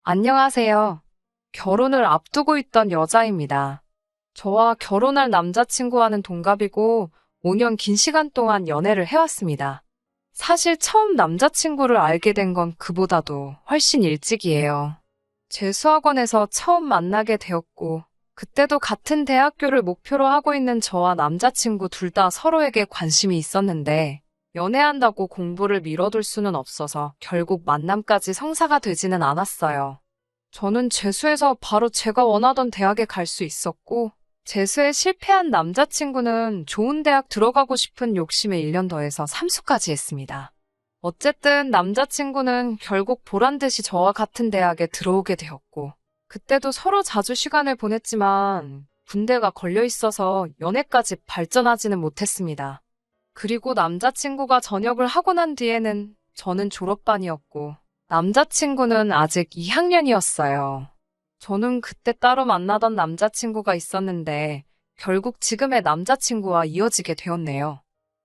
안녕하세요. 결혼을 앞두고 있던 여자입니다. 저와 결혼할 남자친구와는 동갑이고 5년 긴 시간 동안 연애를 해왔습니다. 사실 처음 남자친구를 알게 된 건 그보다도 훨씬 일찍이에요. 재수학원에서 처음 만나게 되었고, 그때도 같은 대학교를 목표로 하고 있는 저와 남자친구 둘 다 서로에게 관심이 있었는데, 연애한다고 공부를 미뤄둘 수는 없어서 결국 만남까지 성사가 되지는 않았어요. 저는 재수해서 바로 제가 원하던 대학에 갈 수 있었고, 재수에 실패한 남자친구는 좋은 대학 들어가고 싶은 욕심에 1년 더해서 삼수까지 했습니다. 어쨌든 남자친구는 결국 보란 듯이 저와 같은 대학에 들어오게 되었고, 그때도 서로 자주 시간을 보냈지만, 군대가 걸려 있어서 연애까지 발전하지는 못했습니다. 그리고 남자친구가 전역을 하고 난 뒤에는 저는 졸업반이었고, 남자친구는 아직 2학년이었어요. 저는 그때 따로 만나던 남자친구가 있었는데, 결국 지금의 남자친구와 이어지게 되었네요.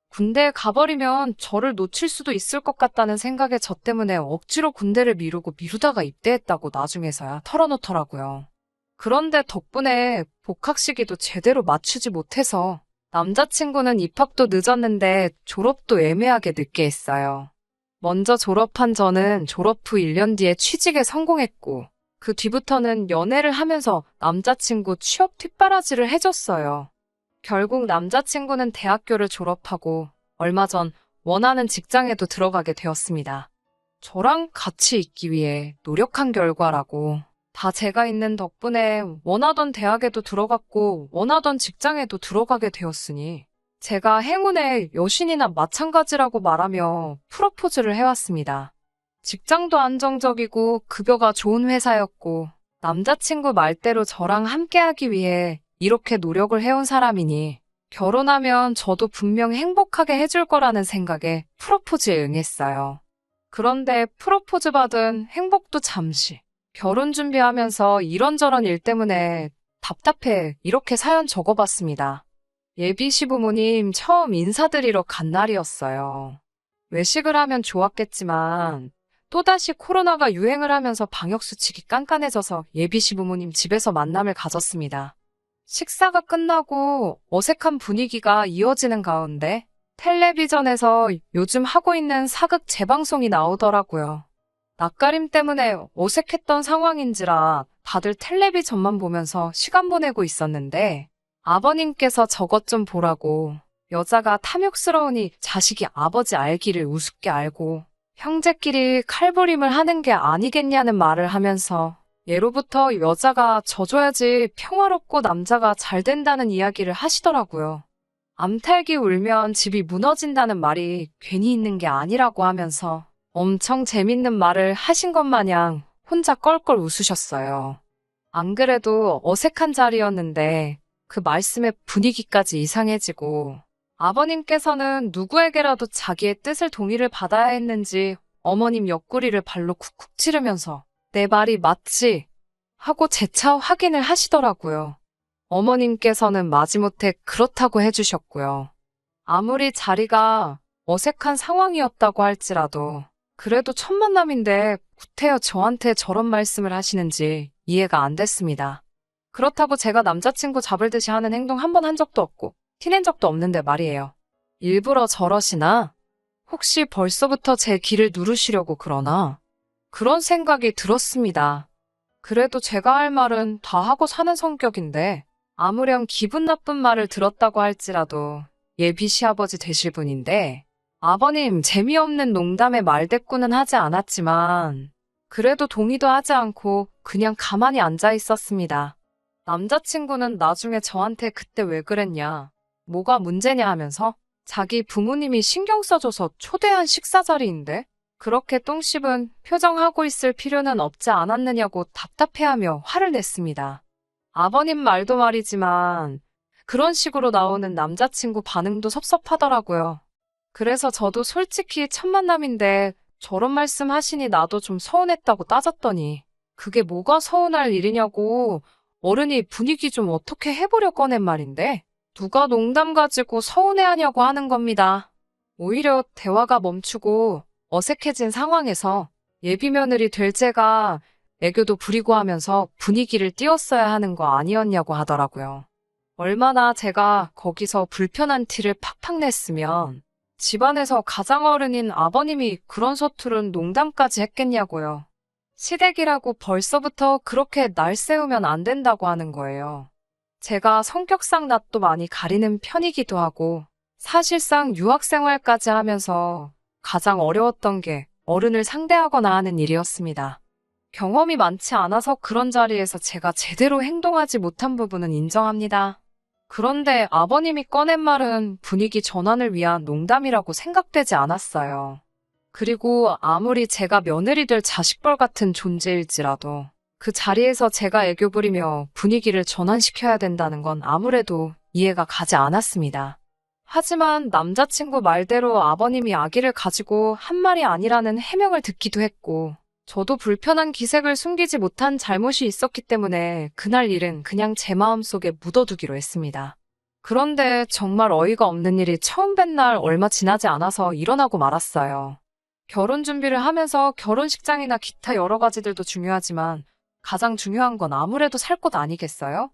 군대에 가버리면 저를 놓칠 수도 있을 것 같다는 생각에 저 때문에 억지로 군대를 미루고 미루다가 입대했다고 나중에서야 털어놓더라고요. 그런데 덕분에 복학 시기도 제대로 맞추지 못해서 남자친구는 입학도 늦었는데 졸업도 애매하게 늦게 했어요. 먼저 졸업한 저는 졸업 후 1년 뒤에 취직에 성공했고, 그 뒤부터는 연애를 하면서 남자친구 취업 뒷바라지를 해줬어요. 결국 남자친구는 대학교를 졸업하고 얼마 전 원하는 직장에도 들어가게 되었습니다. 저랑 같이 있기 위해 노력한 결과라고. 다 제가 있는 덕분에 원하던 대학에도 들어갔고 원하던 직장에도 들어가게 되었으니 제가 행운의 여신이나 마찬가지라고 말하며 프로포즈를 해왔습니다. 직장도 안정적이고 급여가 좋은 회사였고 남자친구 말대로 저랑 함께하기 위해 이렇게 노력을 해온 사람이니 결혼하면 저도 분명 행복하게 해줄 거라는 생각에 프로포즈에 응했어요. 그런데 프로포즈 받은 행복도 잠시. 결혼 준비하면서 이런저런 일 때문에 답답해 이렇게 사연 적어봤습니다. 예비 시부모님 처음 인사드리러 간 날이었어요. 외식을 하면 좋았겠지만 또다시 코로나가 유행을 하면서 방역수칙이 깐깐해져서 예비 시부모님 집에서 만남을 가졌습니다. 식사가 끝나고 어색한 분위기가 이어지는 가운데 텔레비전에서 요즘 하고 있는 사극 재방송이 나오더라고요. 낯가림 때문에 어색했던 상황인지라 다들 텔레비전만 보면서 시간 보내고 있었는데 아버님께서 저것 좀 보라고 여자가 탐욕스러우니 자식이 아버지 알기를 우습게 알고 형제끼리 칼부림을 하는 게 아니겠냐는 말을 하면서 예로부터 여자가 져줘야지 평화롭고 남자가 잘 된다는 이야기를 하시더라고요. 암탉이 울면 집이 무너진다는 말이 괜히 있는 게 아니라고 하면서 엄청 재밌는 말을 하신 것 마냥 혼자 껄껄 웃으셨어요. 안 그래도 어색한 자리였는데 그 말씀에 분위기까지 이상해지고 아버님께서는 누구에게라도 자기의 뜻을 동의를 받아야 했는지 어머님 옆구리를 발로 쿡쿡 찌르면서 내 말이 맞지? 하고 재차 확인을 하시더라고요. 어머님께서는 마지못해 그렇다고 해주셨고요. 아무리 자리가 어색한 상황이었다고 할지라도 그래도 첫 만남인데 구태여 저한테 저런 말씀을 하시는지 이해가 안 됐습니다. 그렇다고 제가 남자친구 잡을 듯이 하는 행동 한 번 한 적도 없고 티낸 적도 없는데 말이에요. 일부러 저러시나? 혹시 벌써부터 제 길을 누르시려고 그러나? 그런 생각이 들었습니다. 그래도 제가 할 말은 다 하고 사는 성격인데 아무렴 기분 나쁜 말을 들었다고 할지라도 예비 시아버지 되실 분인데 아버님 재미없는 농담에 말대꾸는 하지 않았지만 그래도 동의도 하지 않고 그냥 가만히 앉아 있었습니다. 남자친구는 나중에 저한테 그때 왜 그랬냐, 뭐가 문제냐 하면서 자기 부모님이 신경 써줘서 초대한 식사 자리인데 그렇게 똥 씹은 표정하고 있을 필요는 없지 않았느냐고 답답해하며 화를 냈습니다. 아버님 말도 말이지만 그런 식으로 나오는 남자친구 반응도 섭섭하더라고요. 그래서 저도 솔직히 첫 만남인데 저런 말씀 하시니 나도 좀 서운했다고 따졌더니 그게 뭐가 서운할 일이냐고 어른이 분위기 좀 어떻게 해보려 꺼낸 말인데 누가 농담 가지고 서운해하냐고 하는 겁니다. 오히려 대화가 멈추고 어색해진 상황에서 예비 며느리 될 제가 애교도 부리고 하면서 분위기를 띄웠어야 하는 거 아니었냐고 하더라고요. 얼마나 제가 거기서 불편한 티를 팍팍 냈으면 집안에서 가장 어른인 아버님이 그런 서투른 농담까지 했겠냐고요. 시댁이라고 벌써부터 그렇게 날 세우면 안 된다고 하는 거예요. 제가 성격상 낯도 많이 가리는 편이기도 하고 사실상 유학 생활까지 하면서 가장 어려웠던 게 어른을 상대하거나 하는 일이었습니다. 경험이 많지 않아서 그런 자리에서 제가 제대로 행동하지 못한 부분은 인정합니다. 그런데 아버님이 꺼낸 말은 분위기 전환을 위한 농담이라고 생각되지 않았어요. 그리고 아무리 제가 며느리 될 자식벌 같은 존재일지라도 그 자리에서 제가 애교 부리며 분위기를 전환시켜야 된다는 건 아무래도 이해가 가지 않았습니다. 하지만 남자친구 말대로 아버님이 아기를 가지고 한 말이 아니라는 해명을 듣기도 했고 저도 불편한 기색을 숨기지 못한 잘못이 있었기 때문에 그날 일은 그냥 제 마음속에 묻어두기로 했습니다. 그런데 정말 어이가 없는 일이 처음 뵌 날 얼마 지나지 않아서 일어나고 말았어요. 결혼 준비를 하면서 결혼식장이나 기타 여러 가지들도 중요하지만 가장 중요한 건 아무래도 살 곳 아니겠어요?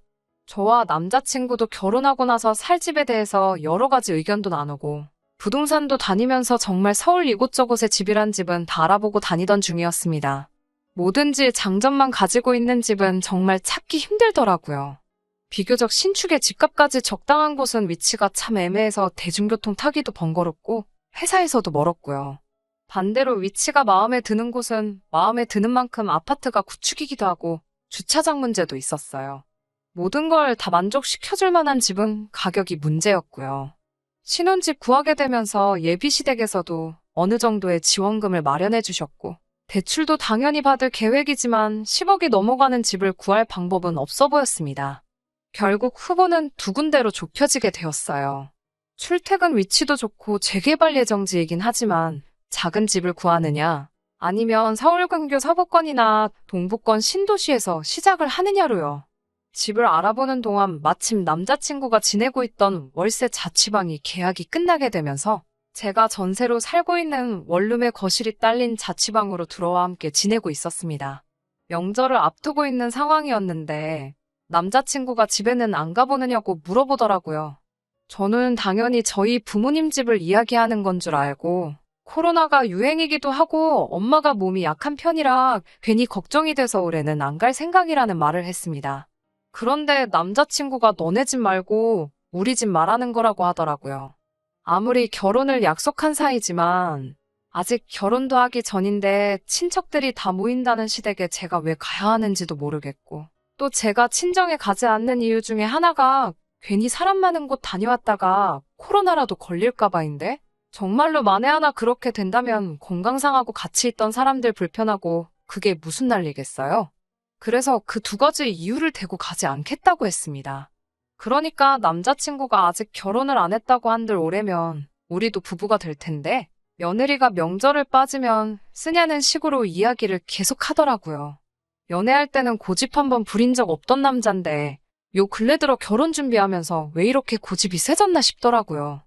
저와 남자친구도 결혼하고 나서 살 집에 대해서 여러 가지 의견도 나누고 부동산도 다니면서 정말 서울 이곳저곳에 집이란 집은 다 알아보고 다니던 중이었습니다. 뭐든지 장점만 가지고 있는 집은 정말 찾기 힘들더라고요. 비교적 신축의 집값까지 적당한 곳은 위치가 참 애매해서 대중교통 타기도 번거롭고 회사에서도 멀었고요. 반대로 위치가 마음에 드는 곳은 마음에 드는 만큼 아파트가 구축이기도 하고 주차장 문제도 있었어요. 모든 걸 다 만족시켜줄 만한 집은 가격이 문제였고요. 신혼집 구하게 되면서 예비시댁에서도 어느 정도의 지원금을 마련해 주셨고 대출도 당연히 받을 계획이지만 10억이 넘어가는 집을 구할 방법은 없어 보였습니다. 결국 후보는 두 군데로 좁혀지게 되었어요. 출퇴근 위치도 좋고 재개발 예정지이긴 하지만 작은 집을 구하느냐 아니면 서울 근교 서부권이나 동부권 신도시에서 시작을 하느냐로요. 집을 알아보는 동안 마침 남자친구가 지내고 있던 월세 자취방이 계약이 끝나게 되면서 제가 전세로 살고 있는 원룸의 거실이 딸린 자취방으로 들어와 함께 지내고 있었습니다. 명절을 앞두고 있는 상황이었는데 남자친구가 집에는 안 가보느냐고 물어보더라고요. 저는 당연히 저희 부모님 집을 이야기하는 건 줄 알고 코로나가 유행이기도 하고 엄마가 몸이 약한 편이라 괜히 걱정이 돼서 올해는 안 갈 생각이라는 말을 했습니다. 그런데 남자친구가 너네 집 말고 우리 집 말하는 거라고 하더라고요. 아무리 결혼을 약속한 사이지만 아직 결혼도 하기 전인데 친척들이 다 모인다는 시댁에 제가 왜 가야 하는지도 모르겠고 또 제가 친정에 가지 않는 이유 중에 하나가 괜히 사람 많은 곳 다녀왔다가 코로나라도 걸릴까 봐인데 정말로 만에 하나 그렇게 된다면 건강 상하고 같이 있던 사람들 불편하고 그게 무슨 난리겠어요? 그래서 그 두 가지 이유를 대고 가지 않겠다고 했습니다. 그러니까 남자친구가 아직 결혼을 안 했다고 한들 올해면 우리도 부부가 될 텐데 며느리가 명절을 빠지면 쓰냐는 식으로 이야기를 계속 하더라고요. 연애할 때는 고집 한번 부린 적 없던 남잔데 요 근래 들어 결혼 준비하면서 왜 이렇게 고집이 세졌나 싶더라고요.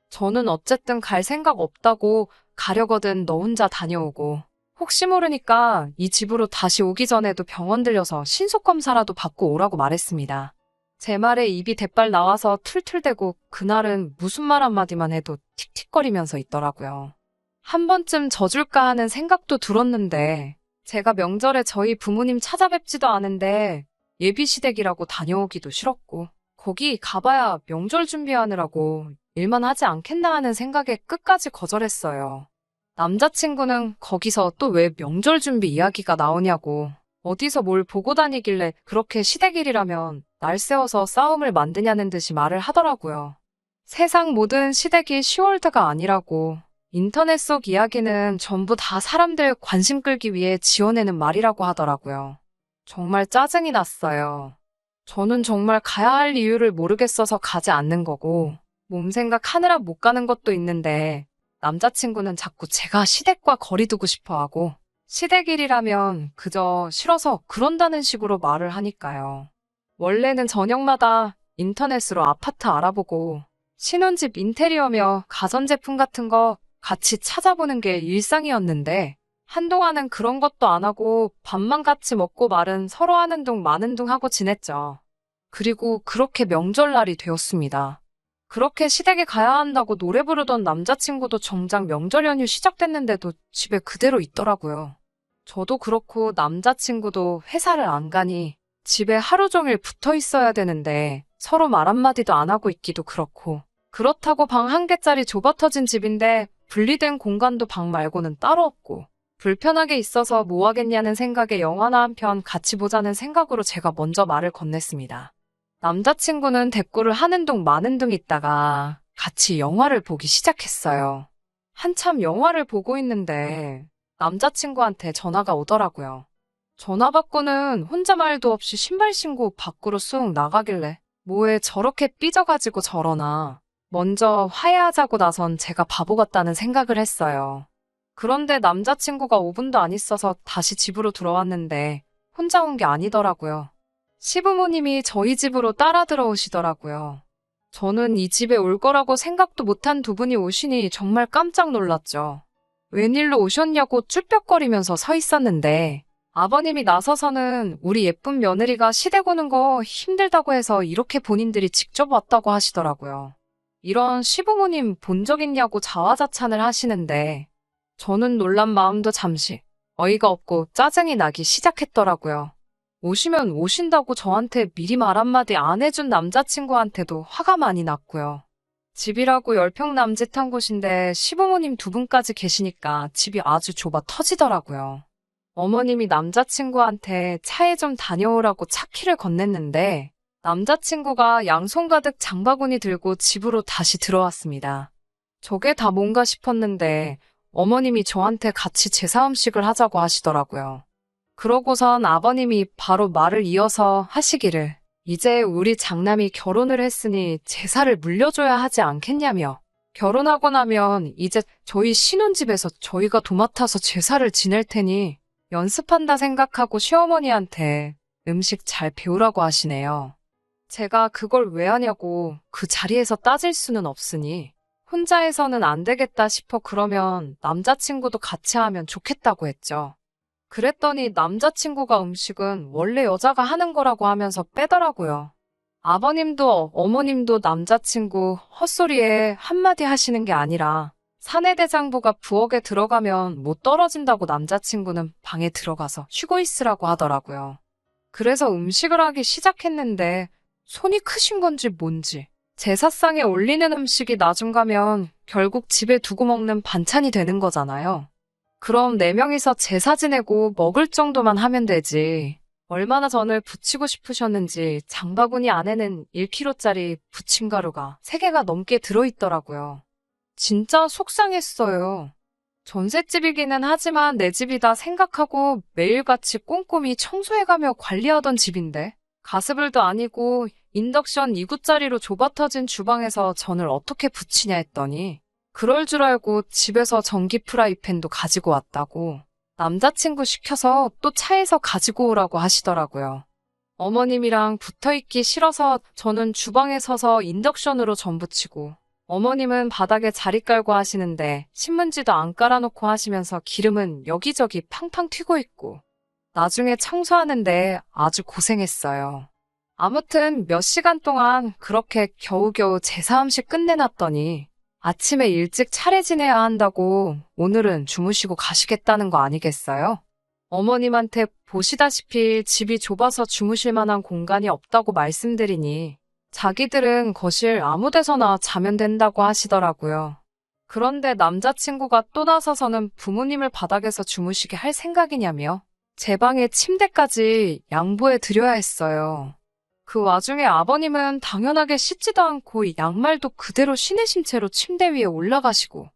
저는 어쨌든 갈 생각 없다고 가려거든 너 혼자 다녀오고 혹시 모르니까 이 집으로 다시 오기 전에도 병원 들려서 신속검사라도 받고 오라고 말했습니다. 제 말에 입이 대빨 나와서 툴툴대고 그날은 무슨 말 한마디만 해도 틱틱거리면서 있더라고요. 한 번쯤 져줄까 하는 생각도 들었는데 제가 명절에 저희 부모님 찾아뵙지도 않은데 예비시댁이라고 다녀오기도 싫었고 거기 가봐야 명절 준비하느라고 일만 하지 않겠나 하는 생각에 끝까지 거절했어요. 남자친구는 거기서 또 왜 명절 준비 이야기가 나오냐고 어디서 뭘 보고 다니길래 그렇게 시댁일이라면 날 세워서 싸움을 만드냐는 듯이 말을 하더라고요. 세상 모든 시댁이 시월드가 아니라고 인터넷 속 이야기는 전부 다 사람들 관심 끌기 위해 지어내는 말이라고 하더라고요. 정말 짜증이 났어요. 저는 정말 가야 할 이유를 모르겠어서 가지 않는 거고 몸 생각하느라 못 가는 것도 있는데 남자친구는 자꾸 제가 시댁과 거리 두고 싶어 하고 시댁일이라면 그저 싫어서 그런다는 식으로 말을 하니까요. 원래는 저녁마다 인터넷으로 아파트 알아보고 신혼집 인테리어며 가전제품 같은 거 같이 찾아보는 게 일상이었는데 한동안은 그런 것도 안 하고 밥만 같이 먹고 말은 서로 하는 둥 마는 둥 하고 지냈죠. 그리고 그렇게 명절날이 되었습니다. 그렇게 시댁에 가야 한다고 노래 부르던 남자친구도 정작 명절 연휴 시작됐는데도 집에 그대로 있더라고요. 저도 그렇고 남자친구도 회사를 안 가니 집에 하루 종일 붙어 있어야 되는데 서로 말 한마디도 안 하고 있기도 그렇고, 그렇다고 방 한 개짜리 좁아터진 집인데 분리된 공간도 방 말고는 따로 없고 불편하게 있어서 뭐 하겠냐는 생각에 영화나 한 편 같이 보자는 생각으로 제가 먼저 말을 건넸습니다. 남자친구는 대꾸를 하는 둥 마는 둥 있다가 같이 영화를 보기 시작했어요. 한참 영화를 보고 있는데 남자친구한테 전화가 오더라고요. 전화 받고는 혼자 말도 없이 신발 신고 밖으로 쑥 나가길래 뭐에 저렇게 삐져가지고 저러나 먼저 화해하자고 나선 제가 바보 같다는 생각을 했어요. 그런데 남자친구가 5분도 안 있어서 다시 집으로 들어왔는데 혼자 온 게 아니더라고요. 시부모님이 저희 집으로 따라 들어오시더라고요. 저는 이 집에 올 거라고 생각도 못한 두 분이 오시니 정말 깜짝 놀랐죠. 웬일로 오셨냐고 쭈뼛거리면서 서 있었는데 아버님이 나서서는 우리 예쁜 며느리가 시댁 오는 거 힘들다고 해서 이렇게 본인들이 직접 왔다고 하시더라고요. 이런 시부모님 본 적 있냐고 자화자찬을 하시는데 저는 놀란 마음도 잠시 어이가 없고 짜증이 나기 시작했더라고요. 오시면 오신다고 저한테 미리 말 한마디 안 해준 남자친구한테도 화가 많이 났고요. 집이라고 10평 남짓한 곳인데 시부모님 두 분까지 계시니까 집이 아주 좁아 터지더라고요. 어머님이 남자친구한테 차에 좀 다녀오라고 차키를 건넸는데 남자친구가 양손 가득 장바구니 들고 집으로 다시 들어왔습니다. 저게 다 뭔가 싶었는데 어머님이 저한테 같이 제사 음식을 하자고 하시더라고요. 그러고선 아버님이 바로 말을 이어서 하시기를 이제 우리 장남이 결혼을 했으니 제사를 물려줘야 하지 않겠냐며, 결혼하고 나면 이제 저희 신혼집에서 저희가 도맡아서 제사를 지낼 테니 연습한다 생각하고 시어머니한테 음식 잘 배우라고 하시네요. 제가 그걸 왜 하냐고 그 자리에서 따질 수는 없으니 혼자 해서는 안 되겠다 싶어 그러면 남자친구도 같이 하면 좋겠다고 했죠. 그랬더니 남자친구가 음식은 원래 여자가 하는 거라고 하면서 빼더라고요. 아버님도 어머님도 남자친구 헛소리에 한마디 하시는 게 아니라 사내대장부가 부엌에 들어가면 못 떨어진다고 남자친구는 방에 들어가서 쉬고 있으라고 하더라고요. 그래서 음식을 하기 시작했는데 손이 크신 건지 뭔지 제사상에 올리는 음식이 나중 가면 결국 집에 두고 먹는 반찬이 되는 거잖아요. 그럼 4명이서 제사 지내고 먹을 정도만 하면 되지. 얼마나 전을 부치고 싶으셨는지 장바구니 안에는 1kg짜리 부침가루가 3개가 넘게 들어있더라고요. 진짜 속상했어요. 전셋집이기는 하지만 내 집이다 생각하고 매일같이 꼼꼼히 청소해가며 관리하던 집인데 가스불도 아니고 인덕션 2구짜리로 좁아터진 주방에서 전을 어떻게 부치냐 했더니 그럴 줄 알고 집에서 전기 프라이팬도 가지고 왔다고 남자친구 시켜서 또 차에서 가지고 오라고 하시더라고요. 어머님이랑 붙어있기 싫어서 저는 주방에 서서 인덕션으로 전 부치고 어머님은 바닥에 자리 깔고 하시는데 신문지도 안 깔아놓고 하시면서 기름은 여기저기 팡팡 튀고 있고 나중에 청소하는데 아주 고생했어요. 아무튼 몇 시간 동안 그렇게 겨우겨우 제사 음식 끝내놨더니 아침에 일찍 차례 지내야 한다고 오늘은 주무시고 가시겠다는 거 아니겠어요? 어머님한테 보시다시피 집이 좁아서 주무실 만한 공간이 없다고 말씀드리니 자기들은 거실 아무 데서나 자면 된다고 하시더라고요. 그런데 남자친구가 또 나서서는 부모님을 바닥에서 주무시게 할 생각이냐며 제 방에 침대까지 양보해 드려야 했어요. 그 와중에 아버님은 당연하게 씻지도 않고 양말도 그대로 신으신 채로 침대 위에 올라가시고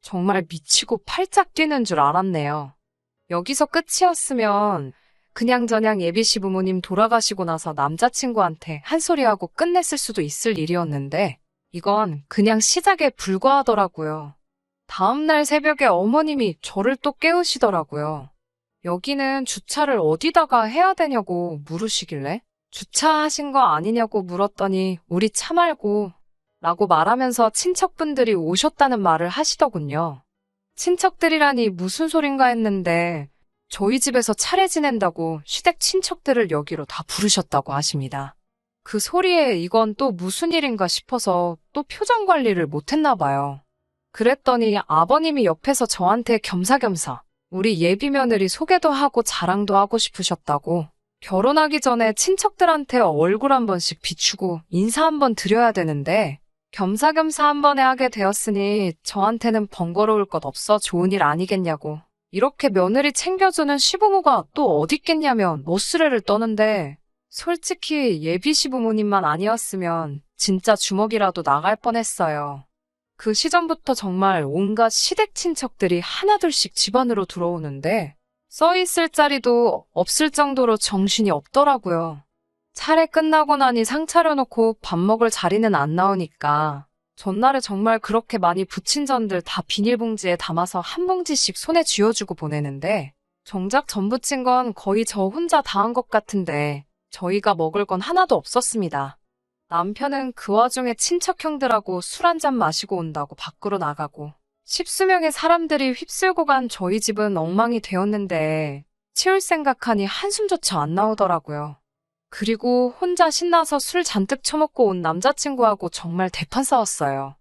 정말 미치고 팔짝 뛰는 줄 알았네요. 여기서 끝이었으면 그냥저냥 예비시 부모님 돌아가시고 나서 남자친구한테 한 소리하고 끝냈을 수도 있을 일이었는데 이건 그냥 시작에 불과하더라고요. 다음날 새벽에 어머님이 저를 또 깨우시더라고요. 여기는 주차를 어디다가 해야 되냐고 물으시길래 주차하신 거 아니냐고 물었더니 우리 차 말고 라고 말하면서 친척분들이 오셨다는 말을 하시더군요. 친척들이라니 무슨 소린가 했는데 저희 집에서 차례 지낸다고 시댁 친척들을 여기로 다 부르셨다고 하십니다. 그 소리에 이건 또 무슨 일인가 싶어서 또 표정 관리를 못했나 봐요. 그랬더니 아버님이 옆에서 저한테 겸사겸사 우리 예비 며느리 소개도 하고 자랑도 하고 싶으셨다고, 결혼하기 전에 친척들한테 얼굴 한 번씩 비추고 인사 한 번 드려야 되는데 겸사겸사 한 번에 하게 되었으니 저한테는 번거로울 것 없어 좋은 일 아니겠냐고, 이렇게 며느리 챙겨주는 시부모가 또 어딨겠냐면 멋스레를 떠는데, 솔직히 예비 시부모님만 아니었으면 진짜 주먹이라도 나갈 뻔했어요. 그 시점부터 정말 온갖 시댁 친척들이 하나둘씩 집안으로 들어오는데 써있을 자리도 없을 정도로 정신이 없더라고요. 차례 끝나고 나니 상 차려놓고 밥 먹을 자리는 안 나오니까 전날에 정말 그렇게 많이 부친 전들 다 비닐봉지에 담아서 한 봉지씩 손에 쥐어주고 보내는데, 정작 전 부친 건 거의 저 혼자 다 한 것 같은데 저희가 먹을 건 하나도 없었습니다. 남편은 그 와중에 친척 형들하고 술 한잔 마시고 온다고 밖으로 나가고, 십수명의 사람들이 휩쓸고 간 저희 집은 엉망이 되었는데 치울 생각하니 한숨조차 안 나오더라고요. 그리고 혼자 신나서 술 잔뜩 처먹고 온 남자친구하고 정말 대판 싸웠어요.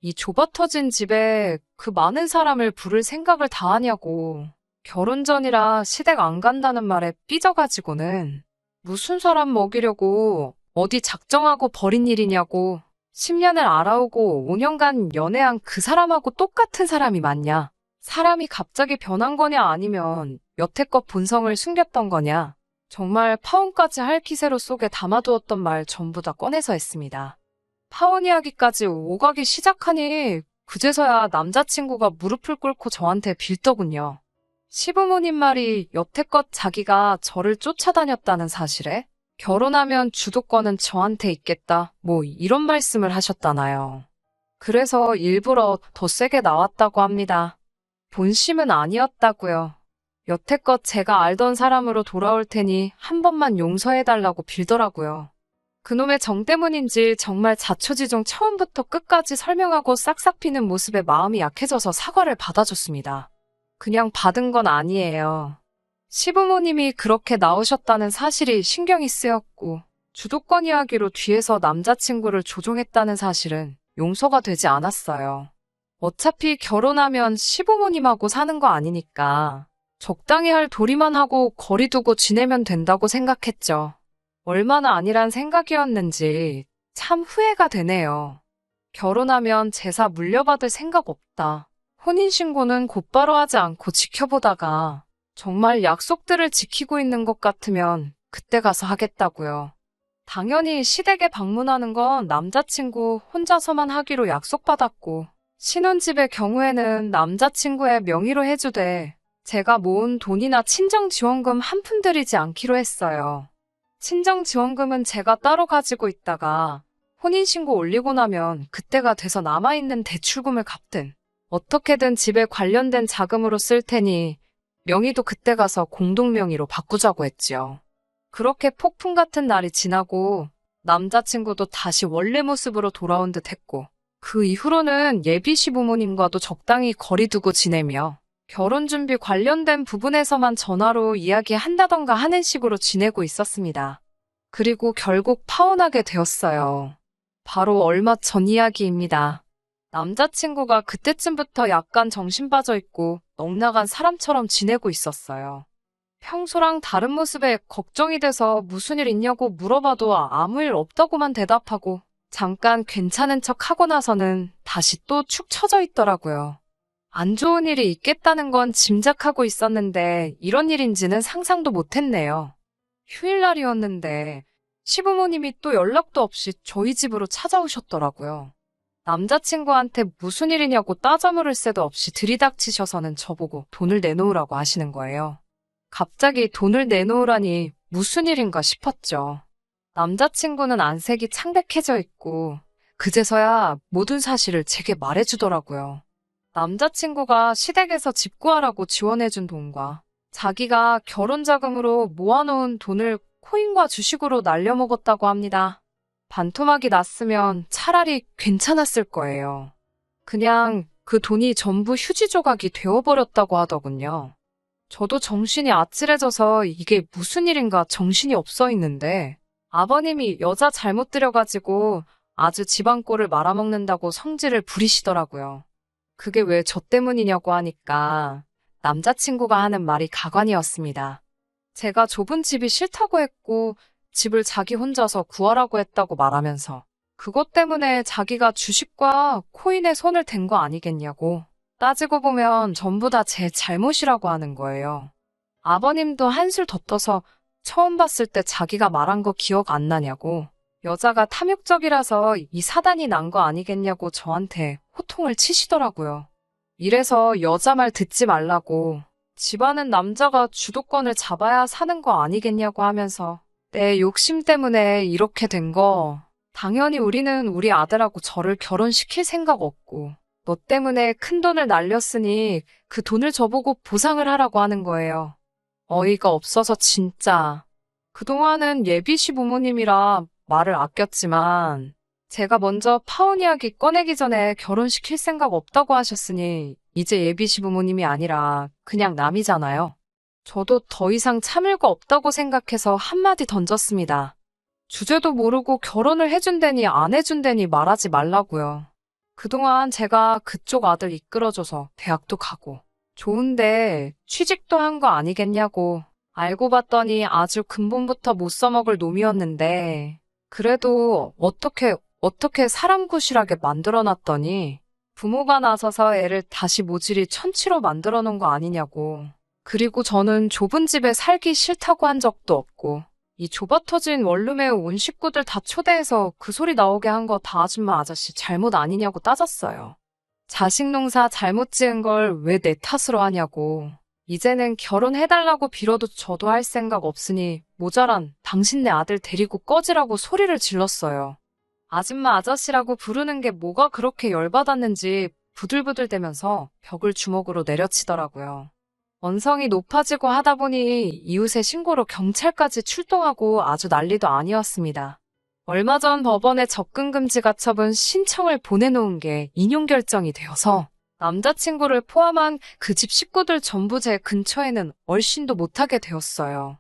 이 좁아터진 집에 그 많은 사람을 부를 생각을 다 하냐고, 결혼 전이라 시댁 안 간다는 말에 삐져가지고는 무슨 사람 먹이려고 어디 작정하고 버린 일이냐고, 10년을 알아오고 5년간 연애한 그 사람하고 똑같은 사람이 맞냐, 사람이 갑자기 변한 거냐 아니면 여태껏 본성을 숨겼던 거냐, 정말 파혼까지 할 기세로 속에 담아두었던 말 전부 다 꺼내서 했습니다. 파혼 이야기까지 오가기 시작하니 그제서야 남자친구가 무릎을 꿇고 저한테 빌더군요. 시부모님 말이 여태껏 자기가 저를 쫓아다녔다는 사실에 결혼하면 주도권은 저한테 있겠다, 뭐 이런 말씀을 하셨다나요. 그래서 일부러 더 세게 나왔다고 합니다. 본심은 아니었다고요. 여태껏 제가 알던 사람으로 돌아올 테니 한 번만 용서해달라고 빌더라고요. 그놈의 정 때문인지 정말 자초지종 처음부터 끝까지 설명하고 싹싹 비는 모습에 마음이 약해져서 사과를 받아줬습니다. 그냥 받은 건 아니에요. 시부모님이 그렇게 나오셨다는 사실이 신경이 쓰였고, 주도권 이야기로 뒤에서 남자친구를 조종했다는 사실은 용서가 되지 않았어요. 어차피 결혼하면 시부모님하고 사는 거 아니니까 적당히 할 도리만 하고 거리 두고 지내면 된다고 생각했죠. 얼마나 아니란 생각이었는지 참 후회가 되네요. 결혼하면 제사 물려받을 생각 없다, 혼인신고는 곧바로 하지 않고 지켜보다가 정말 약속들을 지키고 있는 것 같으면 그때 가서 하겠다고요. 당연히 시댁에 방문하는 건 남자친구 혼자서만 하기로 약속받았고, 신혼집의 경우에는 남자친구의 명의로 해주되 제가 모은 돈이나 친정지원금 한 푼 들이지 않기로 했어요. 친정지원금은 제가 따로 가지고 있다가 혼인신고 올리고 나면 그때가 돼서 남아있는 대출금을 갚든 어떻게든 집에 관련된 자금으로 쓸 테니 명의도 그때 가서 공동명의로 바꾸자고 했지요. 그렇게 폭풍 같은 날이 지나고 남자친구도 다시 원래 모습으로 돌아온 듯 했고, 그 이후로는 예비 시부모님과도 적당히 거리 두고 지내며 결혼 준비 관련된 부분에서만 전화로 이야기한다던가 하는 식으로 지내고 있었습니다. 그리고 결국 파혼하게 되었어요. 바로 얼마 전 이야기입니다. 남자친구가 그때쯤부터 약간 정신 빠져 있고 넋나간 사람처럼 지내고 있었어요. 평소랑 다른 모습에 걱정이 돼서 무슨 일 있냐고 물어봐도 아무 일 없다고만 대답하고 잠깐 괜찮은 척 하고 나서는 다시 또 축 처져 있더라고요. 안 좋은 일이 있겠다는 건 짐작하고 있었는데 이런 일인지는 상상도 못했네요. 휴일날이었는데 시부모님이 또 연락도 없이 저희 집으로 찾아오셨더라고요. 남자친구한테 무슨 일이냐고 따져 물을 새도 없이 들이닥치셔서는 저보고 돈을 내놓으라고 하시는 거예요. 갑자기 돈을 내놓으라니 무슨 일인가 싶었죠. 남자친구는 안색이 창백해져 있고 그제서야 모든 사실을 제게 말해주더라고요. 남자친구가 시댁에서 집 구하라고 지원해준 돈과 자기가 결혼자금으로 모아놓은 돈을 코인과 주식으로 날려먹었다고 합니다. 반토막이 났으면 차라리 괜찮았을 거예요. 그냥 그 돈이 전부 휴지 조각이 되어버렸다고 하더군요. 저도 정신이 아찔해져서 이게 무슨 일인가 정신이 없어 있는데 아버님이 여자 잘못 들여가지고 아주 집안 꼴을 말아먹는다고 성질을 부리시더라고요. 그게 왜 저 때문이냐고 하니까 남자친구가 하는 말이 가관이었습니다. 제가 좁은 집이 싫다고 했고 집을 자기 혼자서 구하라고 했다고 말하면서 그것 때문에 자기가 주식과 코인에 손을 댄 거 아니겠냐고. 따지고 보면 전부 다 제 잘못이라고 하는 거예요. 아버님도 한술 더 떠서 처음 봤을 때 자기가 말한 거 기억 안 나냐고. 여자가 탐욕적이라서 이 사단이 난 거 아니겠냐고 저한테 호통을 치시더라고요. 이래서 여자 말 듣지 말라고. 집안은 남자가 주도권을 잡아야 사는 거 아니겠냐고 하면서 내 욕심 때문에 이렇게 된 거. 당연히 우리는 우리 아들하고 저를 결혼시킬 생각 없고 너 때문에 큰 돈을 날렸으니 그 돈을 저보고 보상을 하라고 하는 거예요. 어이가 없어서 진짜. 그동안은 예비 시부모님이라 말을 아꼈지만 제가 먼저 파혼 이야기 꺼내기 전에 결혼시킬 생각 없다고 하셨으니 이제 예비 시부모님이 아니라 그냥 남이잖아요. 저도 더 이상 참을 거 없다고 생각해서 한마디 던졌습니다. 주제도 모르고 결혼을 해준다니 안 해준다니 말하지 말라고요. 그동안 제가 그쪽 아들 이끌어줘서 대학도 가고 좋은데 취직도 한 거 아니겠냐고. 알고 봤더니 아주 근본부터 못 써먹을 놈이었는데 그래도 어떻게 사람 구실하게 만들어놨더니 부모가 나서서 애를 다시 모질이 천치로 만들어 놓은 거 아니냐고. 그리고 저는 좁은 집에 살기 싫다고 한 적도 없고 이 좁아터진 원룸에 온 식구들 다 초대해서 그 소리 나오게 한 거 다 아줌마 아저씨 잘못 아니냐고 따졌어요. 자식 농사 잘못 지은 걸 왜 내 탓으로 하냐고. 이제는 결혼해달라고 빌어도 저도 할 생각 없으니 모자란 당신네 아들 데리고 꺼지라고 소리를 질렀어요. 아줌마 아저씨라고 부르는 게 뭐가 그렇게 열받았는지 부들부들대면서 벽을 주먹으로 내려치더라고요. 언성이 높아지고 하다 보니 이웃의 신고로 경찰까지 출동하고 아주 난리도 아니었습니다. 얼마 전 법원에 접근금지 가처분 신청을 보내놓은 게 인용 결정이 되어서 남자친구를 포함한 그 집 식구들 전부 제 근처에는 얼씬도 못하게 되었어요.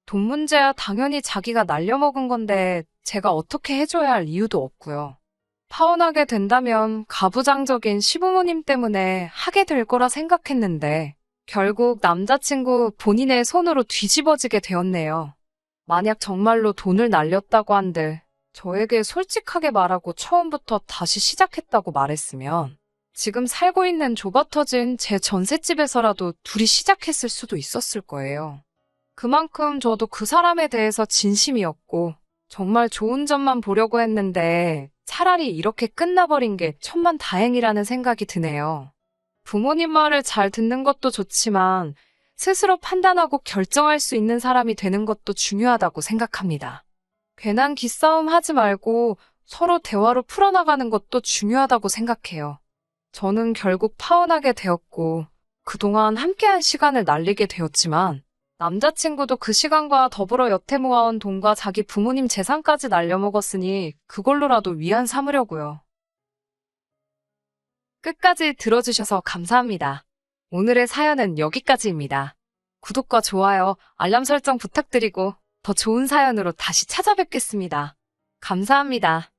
돈 문제야 당연히 자기가 날려먹은 건데 제가 어떻게 해줘야 할 이유도 없고요. 파혼하게 된다면 가부장적인 시부모님 때문에 하게 될 거라 생각했는데 결국 남자친구 본인의 손으로 뒤집어지게 되었네요. 만약 정말로 돈을 날렸다고 한들 저에게 솔직하게 말하고 처음부터 다시 시작했다고 말했으면 지금 살고 있는 좁아터진 제 전셋집에서라도 둘이 시작했을 수도 있었을 거예요. 그만큼 저도 그 사람에 대해서 진심이었고 정말 좋은 점만 보려고 했는데 차라리 이렇게 끝나버린 게 천만다행이라는 생각이 드네요. 부모님 말을 잘 듣는 것도 좋지만 스스로 판단하고 결정할 수 있는 사람이 되는 것도 중요하다고 생각합니다. 괜한 기싸움 하지 말고 서로 대화로 풀어나가는 것도 중요하다고 생각해요. 저는 결국 파혼하게 되었고 그동안 함께한 시간을 날리게 되었지만 남자친구도 그 시간과 더불어 여태 모아온 돈과 자기 부모님 재산까지 날려먹었으니 그걸로라도 위안 삼으려고요. 끝까지 들어주셔서 감사합니다. 오늘의 사연은 여기까지입니다. 구독과 좋아요, 알람 설정 부탁드리고 더 좋은 사연으로 다시 찾아뵙겠습니다. 감사합니다.